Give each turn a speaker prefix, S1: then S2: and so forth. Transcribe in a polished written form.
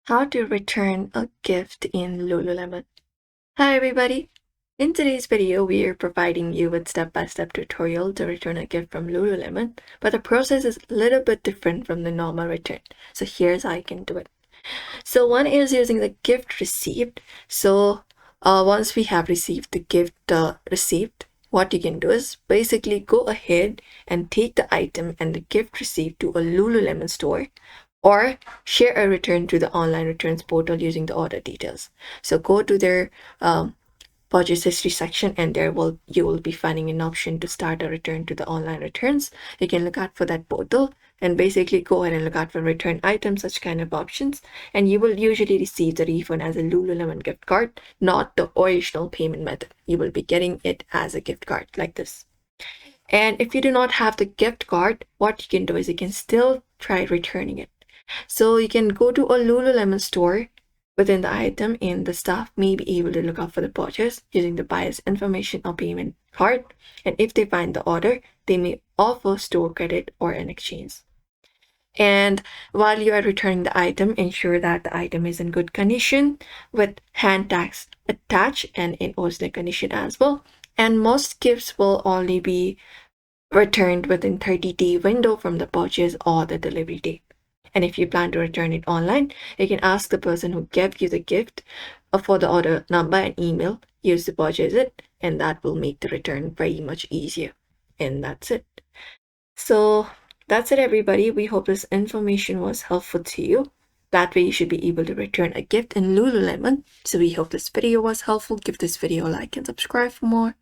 S1: How to return a gift in Lululemon. Hi everybody! In today's video, we are providing you with step-by-step tutorial to return a gift from Lululemon, but the process is a little bit different from the normal return. So here's how you can do it. So one is using the gift receipt. So once we have received the gift receipt, what you can do is basically go ahead and take the item and the gift receipt to a Lululemon store, or share a return to the online returns portal using the order details. So go to their purchase history section, and you will be finding an option to start a return to the online returns. You can look out for that portal and basically go ahead and look out for return items, such kind of options, and you will usually receive the refund as a Lululemon gift card, not the original payment method. You will be getting it as a gift card like this. And if you do not have the gift card, what you can do is you can still try returning it. So you can go to a Lululemon store within the item, and the staff may be able to look out for the purchase using the buyer's information or payment card. And if they find the order, they may offer store credit or an exchange. And while you are returning the item, ensure that the item is in good condition with hand tags attached and in original condition as well. And most gifts will only be returned within 30-day window from the purchase or the delivery date. And if you plan to return it online, you can ask the person who gave you the gift for the order number and email used to purchase it, and that will make the return very much easier. And that's it. So that's it, everybody. We hope this information was helpful to you. That way you should be able to return a gift in Lululemon. So we hope this video was helpful. Give this video a like and subscribe for more.